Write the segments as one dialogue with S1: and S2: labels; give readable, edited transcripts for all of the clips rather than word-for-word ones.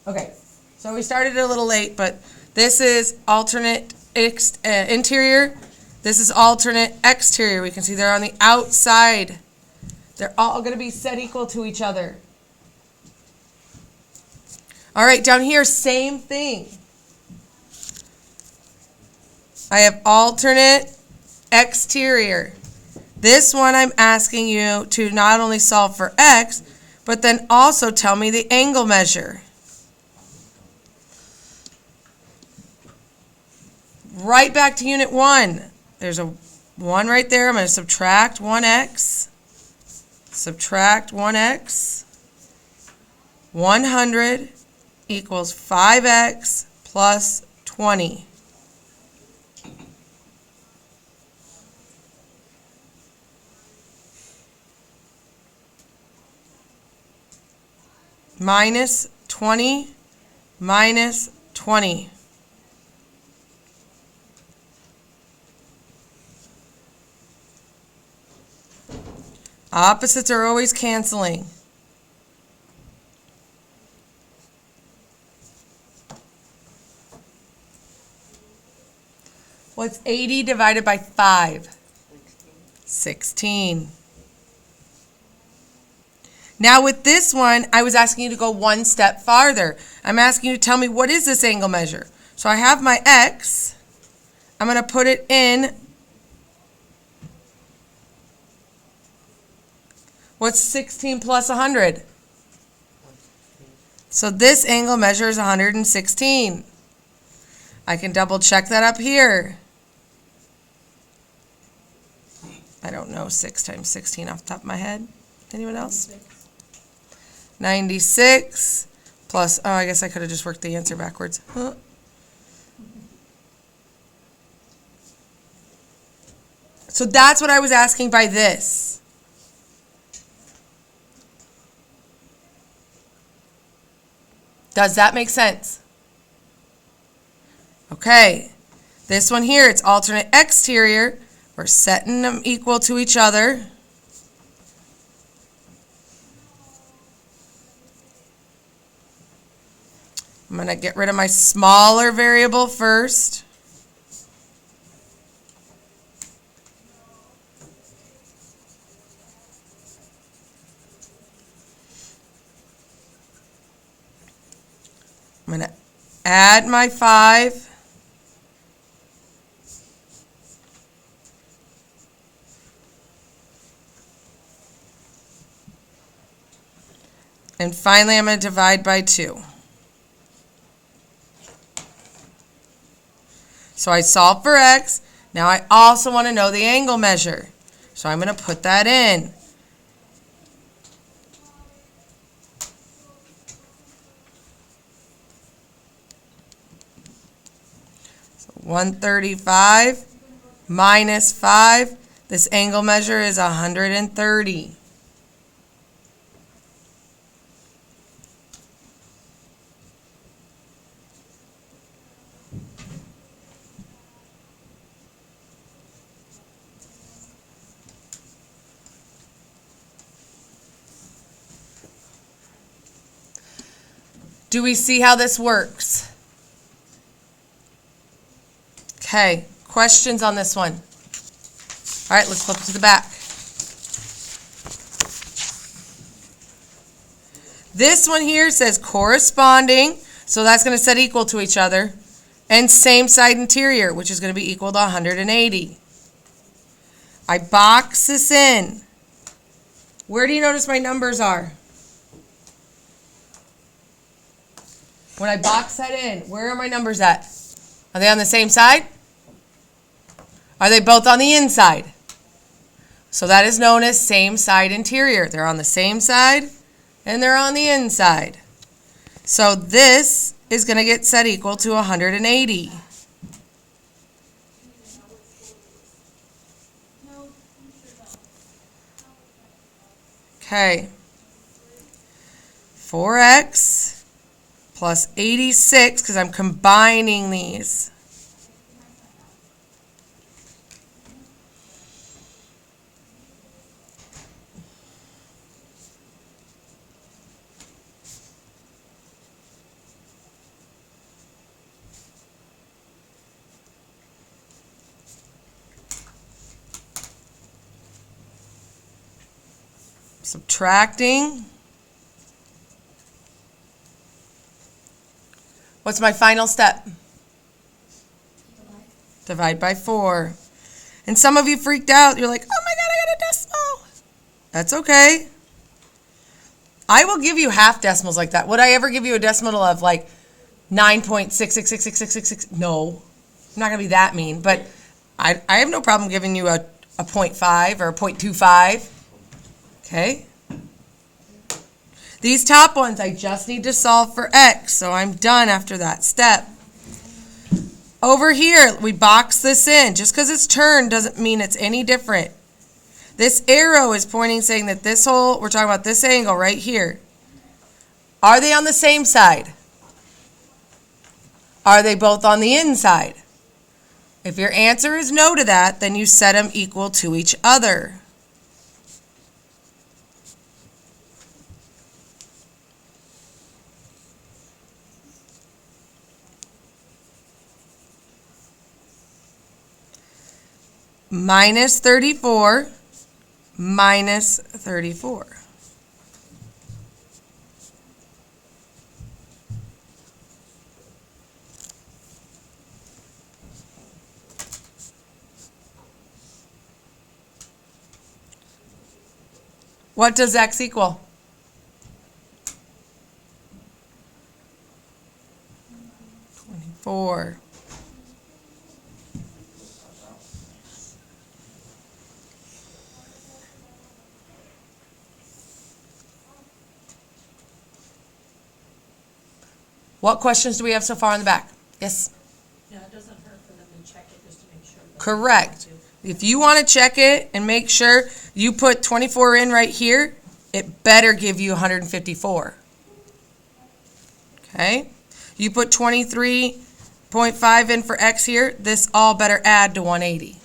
S1: Okay, so we started a little late, but this is alternate interior. This is alternate exterior. We can see they're on the outside. They're all going to be set equal to each other. All right, down here, same thing. I have alternate exterior. This one I'm asking you to not only solve for x, but then also tell me the angle measure. Right back to unit 1. There's a 1 right there. I'm going to subtract 1x. Subtract 1x. 100 equals 5x plus 20. Minus 20 minus 20. Opposites are always canceling. What's 80 divided by 5? 16. Now with this one, I was asking you to go one step farther. I'm asking you to tell me, what is this angle measure? So I have my x. I'm going to put it in. What's 16 plus 100? So this angle measure is 116. I can double check that up here. I don't know 6 times 16 off the top of my head. Anyone else? 96 plus, oh, I guess I could have just worked the answer backwards. Huh. So that's what I was asking by this. Does that make sense? Okay. This one here, it's alternate exterior. We're setting them equal to each other. I'm going to get rid of my smaller variable first. I'm going to add my 5. And finally, I'm going to divide by 2. So I solved for x. Now I also want to know the angle measure. So I'm going to put that in. So 135 minus 5. This angle measure is 130. Do we see how this works? Okay, questions on this one? All right, let's flip to the back. This one here says corresponding, so that's going to set equal to each other, and same side interior, which is going to be equal to 180. I box this in. Where do you notice my numbers are? When I box that in, where are my numbers at? Are they on the same side? Are they both on the inside? So that is known as same side interior. They're on the same side and they're on the inside. So this is going to get set equal to 180. Okay. 4x plus 86, because I'm combining these. Subtracting. What's my final step? Divide by 4. And some of you freaked out. You're like, oh my God, I got a decimal. That's okay. I will give you half decimals like that. Would I ever give you a decimal of like 9.6666666? No. I'm not going to be that mean. But I have no problem giving you a 0.5 or a 0.25. Okay? These top ones, I just need to solve for x, so I'm done after that step. Over here, we box this in. Just because it's turned doesn't mean it's any different. This arrow is pointing, saying that this whole, we're talking about this angle right here. Are they on the same side? Are they both on the inside? If your answer is no to that, then you set them equal to each other. Minus 34 minus 34. What does x equal? 24. What questions do we have so far in the back? Yes?
S2: Yeah, it doesn't hurt for them to check it just to make sure.
S1: Correct. If you want to check it and make sure you put 24 in right here, it better give you 154. Okay? You put 23.5 in for x here, this all better add to 180.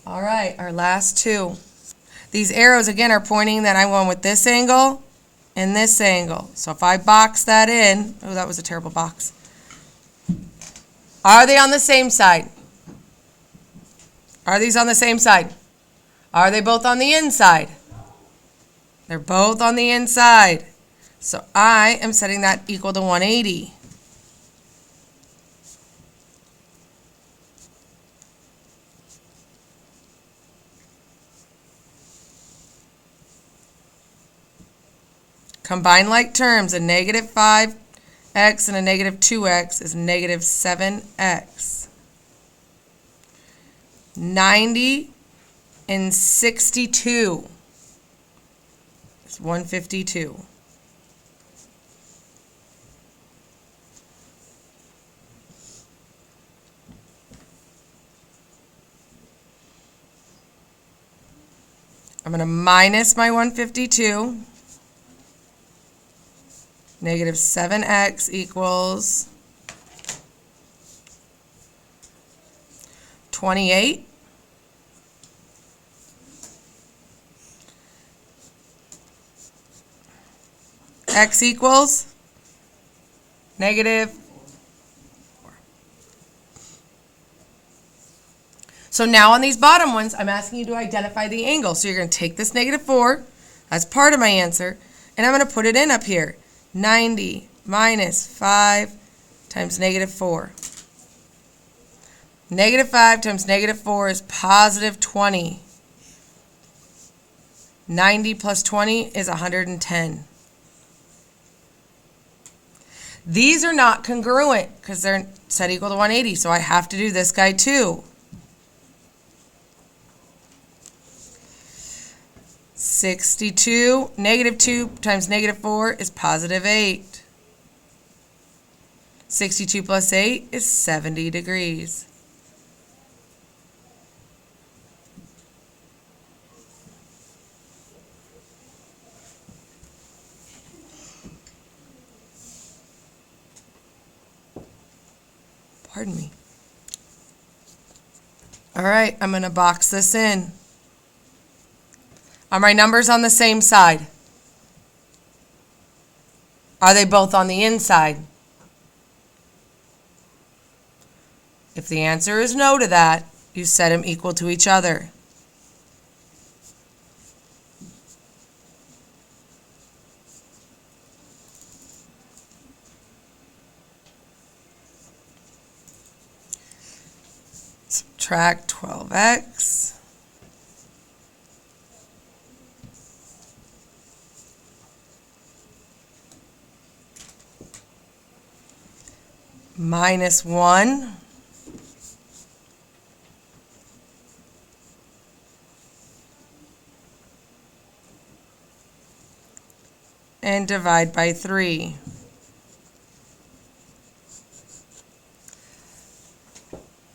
S1: All right, our last two. These arrows, again, are pointing that I went with this angle and this angle. So if I box that in, oh, that was a terrible box. Are they on the same side? Are these on the same side? Are they both on the inside? They're both on the inside. So I am setting that equal to 180. Combine like terms, a negative 5x and a negative 2x is negative 7x. 90 and 62 is 152. I'm going to minus my 152. Negative 7x equals 28. X equals negative 4. So now on these bottom ones, I'm asking you to identify the angle. So you're going to take this negative 4, that's part of my answer, and I'm going to put it in up here. 90 minus 5 times negative 4. Negative 5 times negative 4 is positive 20. 90 plus 20 is 110. These are not congruent because they're set equal to 180, so I have to do this guy too. 62, negative 2 times negative 4 is positive 8. 62 plus 8 is 70 degrees. Pardon me. All right, I'm going to box this in. Are my numbers on the same side? Are they both on the inside? If the answer is no to that, you set them equal to each other. Subtract 12x. Minus 1. And divide by 3.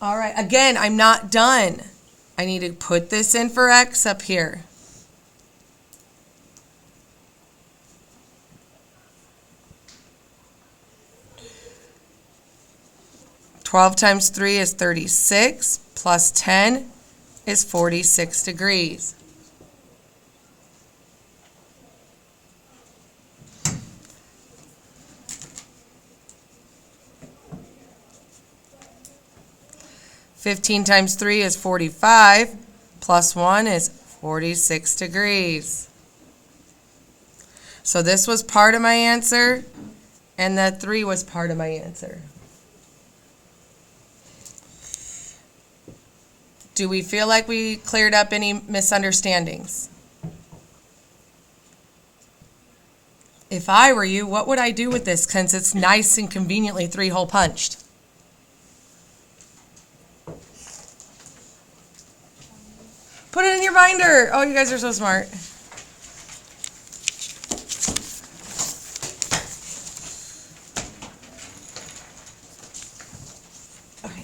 S1: All right, again, I'm not done. I need to put this in for x up here. Twelve times 3 is 36, plus 10 is 46 degrees. Fifteen times 3 is 45, plus 1 is 46 degrees. So this was part of my answer, and that 3 was part of my answer. Do we feel like we cleared up any misunderstandings? If I were you, what would I do with this, since it's nice and conveniently 3-hole punched? Put it in your binder. Oh, you guys are so smart. Okay.